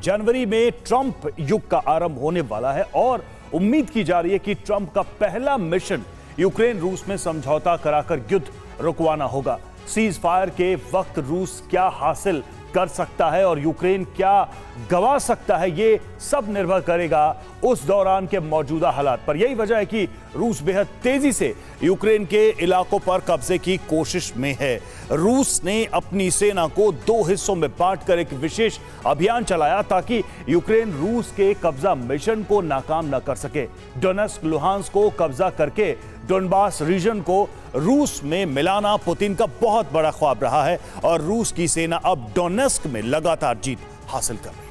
जनवरी में ट्रंप युग का आरंभ होने वाला है और उम्मीद की जा रही है कि ट्रंप का पहला मिशन यूक्रेन रूस में समझौता कराकर युद्ध रुकवाना होगा। सीज फायर के वक्त रूस क्या हासिल कर सकता है और यूक्रेन क्या गंवा सकता है, ये सब निर्भर करेगा उस दौरान के मौजूदा हालात पर। यही वजह है कि रूस बेहद तेजी से यूक्रेन के इलाकों पर कब्जे की कोशिश में है। रूस ने अपनी सेना को दो हिस्सों में बांटकर एक विशेष अभियान चलाया ताकि यूक्रेन रूस के कब्जा मिशन को नाकाम न कर सके। डोनेस्क लुहांस्क को कब्जा करके डोनबास रीजन को रूस में मिलाना पुतिन का बहुत बड़ा ख्वाब रहा है और रूस की सेना अब डोनेस्क में लगातार जीत हासिल कर रही है।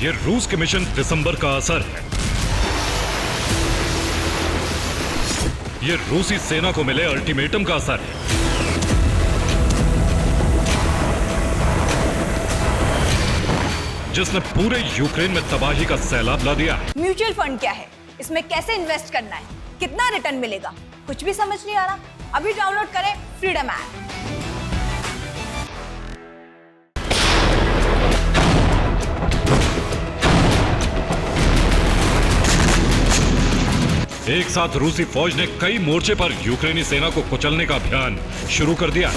ये रूस के मिशन दिसंबर का असर है। ये रूसी सेना को मिले अल्टीमेटम का असर है। जिसने पूरे यूक्रेन में तबाही का सैलाब ला दिया। म्यूचुअल फंड क्या है, इसमें कैसे इन्वेस्ट करना है, कितना रिटर्न मिलेगा, कुछ भी समझ नहीं आ रहा। अभी डाउनलोड करें फ्रीडम ऐप। एक साथ रूसी फौज ने कई मोर्चे पर यूक्रेनी सेना को कुचलने का अभियान शुरू कर दिया।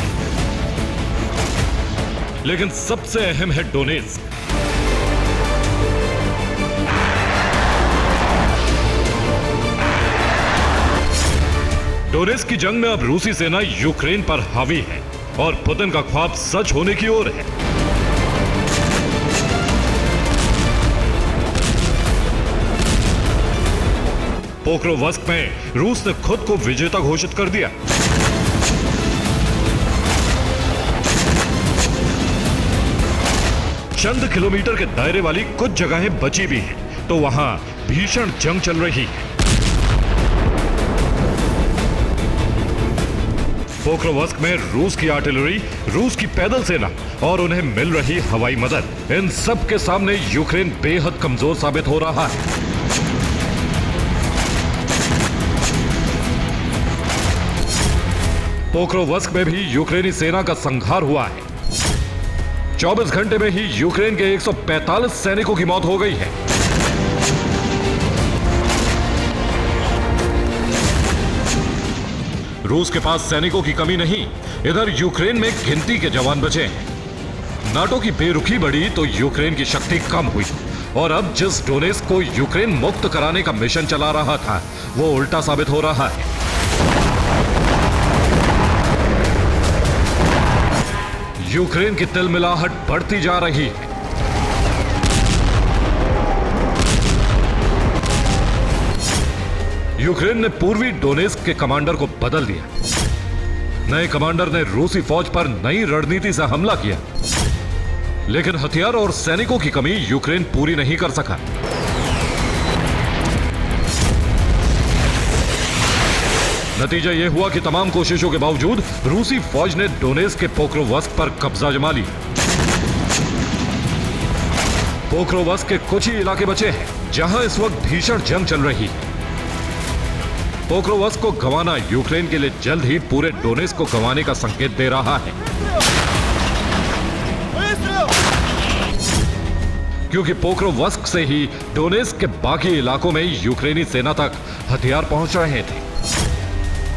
लेकिन सबसे अहम है डोनेस्क। डोनेस्क की जंग में अब रूसी सेना यूक्रेन पर हावी है और पुतिन का ख्वाब सच होने की ओर है। पोक्रोवस्क में रूस ने खुद को विजेता घोषित कर दिया। चंद किलोमीटर के दायरे वाली कुछ जगहें बची भी हैं, तो वहां भीषण जंग चल रही है। पोक्रोवस्क में रूस की आर्टिलरी, रूस की पैदल सेना और उन्हें मिल रही हवाई मदद, इन सब के सामने यूक्रेन बेहद कमजोर साबित हो रहा है। पोक्रोवस्क में भी यूक्रेनी सेना का संहार हुआ है। 24 घंटे में ही यूक्रेन के 145 सैनिकों की मौत हो गई है। रूस के पास सैनिकों की कमी नहीं, इधर यूक्रेन में गिनती के जवान बचे हैं। नाटो की बेरुखी बढ़ी तो यूक्रेन की शक्ति कम हुई और अब जिस डोनेस्क को यूक्रेन मुक्त कराने का मिशन चला रहा था वो उल्टा साबित हो रहा है। यूक्रेन की तिलमिलाहट बढ़ती जा रही है। यूक्रेन ने पूर्वी डोनेस्क के कमांडर को बदल दिया। नए कमांडर ने रूसी फौज पर नई रणनीति से हमला किया, लेकिन हथियार और सैनिकों की कमी यूक्रेन पूरी नहीं कर सका। नतीजा यह हुआ कि तमाम कोशिशों के बावजूद रूसी फौज ने डोनेस्क के पोक्रोवस्क पर कब्जा जमा लिया। पोक्रोवस्क के कुछ ही इलाके बचे हैं जहां इस वक्त भीषण जंग चल रही है। पोक्रोवस्क को गंवाना यूक्रेन के लिए जल्द ही पूरे डोनेस्क को गंवाने का संकेत दे रहा है, क्योंकि पोक्रोवस्क से ही डोनेस्क के बाकी इलाकों में यूक्रेनी सेना तक हथियार पहुंच रहे थे।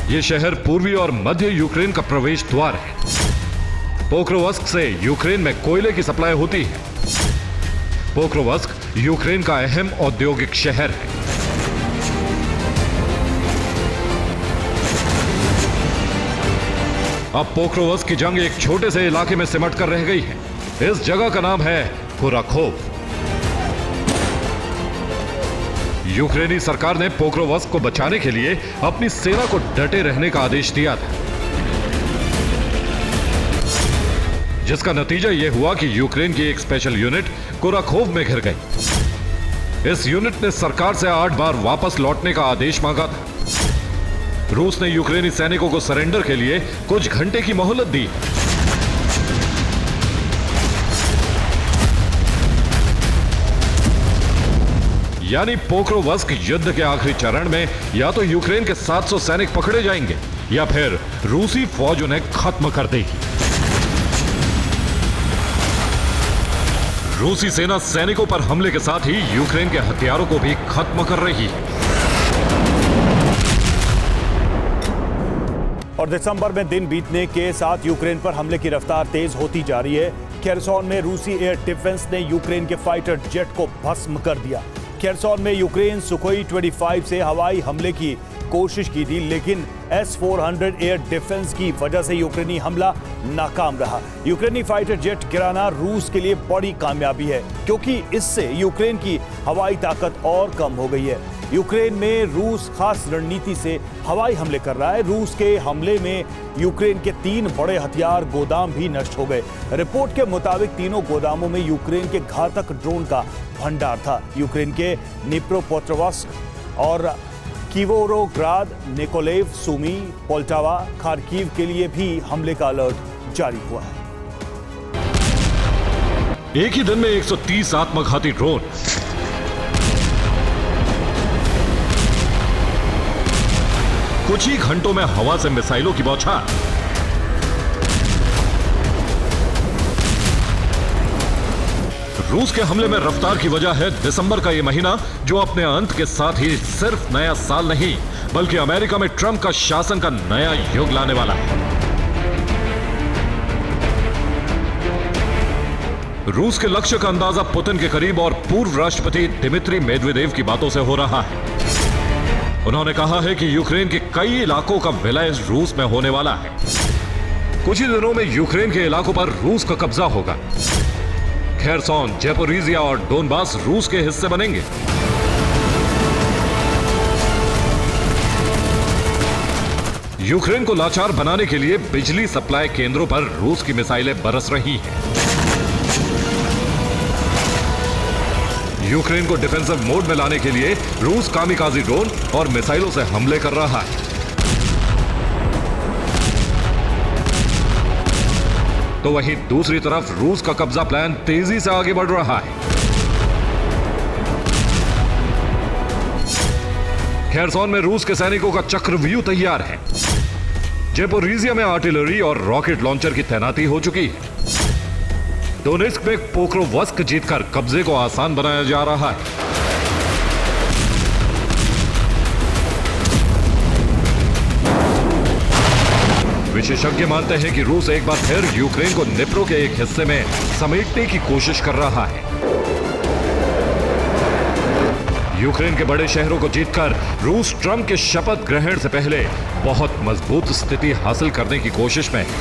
यह शहर पूर्वी और मध्य यूक्रेन का प्रवेश द्वार है। पोक्रोवस्क से यूक्रेन में कोयले की सप्लाई होती है। पोक्रोवस्क यूक्रेन का अहम औद्योगिक शहर है। अब पोक्रोवस्क की जंग एक छोटे से इलाके में सिमट कर रह गई है। इस जगह का नाम है कुराखोव। यूक्रेनी सरकार ने पोक्रोवस्क को बचाने के लिए अपनी सेना को डटे रहने का आदेश दिया था, जिसका नतीजा यह हुआ कि यूक्रेन की एक स्पेशल यूनिट कुराखोव में घिर गई। इस यूनिट ने सरकार से 8 बार वापस लौटने का आदेश मांगा था। रूस ने यूक्रेनी सैनिकों को सरेंडर के लिए कुछ घंटे की मोहलत दी। यानी पोक्रोवस्क युद्ध के आखिरी चरण में या तो यूक्रेन के 700 सैनिक पकड़े जाएंगे या फिर रूसी फौज उन्हें खत्म कर देगी। रूसी सेना सैनिकों पर हमले के साथ ही यूक्रेन के हथियारों को भी खत्म कर रही है। और दिसंबर में दिन बीतने के साथ यूक्रेन पर हमले की रफ्तार तेज होती जा रही है। खेरसोन में रूसी एयर डिफेंस ने यूक्रेन के फाइटर जेट को भस्म कर दिया। खेरसोन में यूक्रेन सुखोई 25 से हवाई हमले की कोशिश की थी, लेकिन S-400 एयर डिफेंस की वजह से यूक्रेनी हमला नाकाम रहा। यूक्रेनी फाइटर जेट गिराना रूस के लिए बड़ी कामयाबी है, क्योंकि इससे यूक्रेन की हवाई ताकत और कम हो गई है। यूक्रेन में रूस खास रणनीति से हवाई हमले कर रहा है। रूस के हमले में यूक्रेन के 3 बड़े हथियार गोदाम भी नष्ट हो गए। रिपोर्ट के मुताबिक तीनों गोदामों में यूक्रेन के घातक ड्रोन का भंडार था। यूक्रेन के निप्रोपेट्रोव्स्क और किवोरोग्राद, निकोलेव, सुमी, पोल्टावा, खार्किव के लिए भी हमले का अलर्ट जारी हुआ है। एक ही दिन में 130 आत्मघाती ड्रोन, कुछ ही घंटों में हवा से मिसाइलों की बौछार। रूस के हमले में रफ्तार की वजह है दिसंबर का यह महीना, जो अपने अंत के साथ ही सिर्फ नया साल नहीं, बल्कि अमेरिका में ट्रंप का शासन का नया युग लाने वाला है। रूस के लक्ष्य का अंदाजा पुतिन के करीब और पूर्व राष्ट्रपति दिमित्री मेदवेदेव की बातों से हो रहा है। उन्होंने कहा है कि यूक्रेन के कई इलाकों का विलय रूस में होने वाला है। कुछ ही दिनों में यूक्रेन के इलाकों पर रूस का कब्जा होगा। खेरसोन, ज़ैपोरिज़िया और डोनबास रूस के हिस्से बनेंगे। यूक्रेन को लाचार बनाने के लिए बिजली सप्लाई केंद्रों पर रूस की मिसाइलें बरस रही हैं। यूक्रेन को डिफेंसिव मोड में लाने के लिए रूस कामिकाजी ड्रोन और मिसाइलों से हमले कर रहा है। तो वहीं दूसरी तरफ रूस का कब्जा प्लान तेजी से आगे बढ़ रहा है। खेरसोन में रूस के सैनिकों का चक्रव्यूह तैयार है। ज़ैपोरिज़िया में आर्टिलरी और रॉकेट लॉन्चर की तैनाती हो चुकी है। डोनेस्क में पोक्रोवस्क जीतकर कब्जे को आसान बनाया जा रहा है। विशेषज्ञ मानते हैं कि रूस एक बार फिर यूक्रेन को निप्रो के एक हिस्से में समेटने की कोशिश कर रहा है। यूक्रेन के बड़े शहरों को जीतकर रूस ट्रंप के शपथ ग्रहण से पहले बहुत मजबूत स्थिति हासिल करने की कोशिश में है,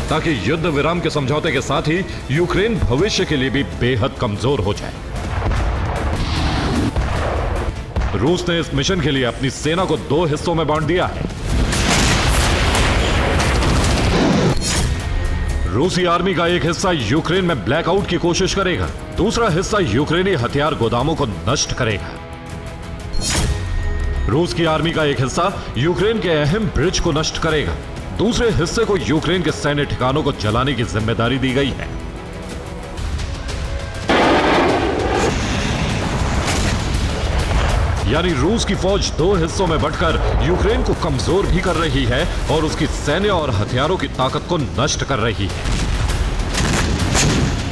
ताकि युद्ध विराम के समझौते के साथ ही यूक्रेन भविष्य के लिए भी बेहद कमजोर हो जाए। रूस ने इस मिशन के लिए अपनी सेना को 2 हिस्सों में बांट दिया है। रूसी आर्मी का एक हिस्सा यूक्रेन में ब्लैकआउट की कोशिश करेगा, दूसरा हिस्सा यूक्रेनी हथियार गोदामों को नष्ट करेगा। रूस की आर्मी का एक हिस्सा यूक्रेन के अहम ब्रिज को नष्ट करेगा, दूसरे हिस्से को यूक्रेन के सैन्य ठिकानों को जलाने की जिम्मेदारी दी गई है। यानी रूस की फौज 2 हिस्सों में बंटकर यूक्रेन को कमजोर भी कर रही है और उसकी सैन्य और हथियारों की ताकत को नष्ट कर रही है।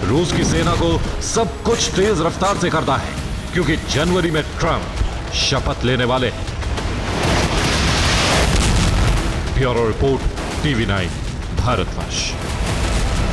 रूस की सेना को सब कुछ तेज रफ्तार से करना है, क्योंकि जनवरी में ट्रंप शपथ लेने वाले हैं। Bureau report, TV9 Bharatvarsh.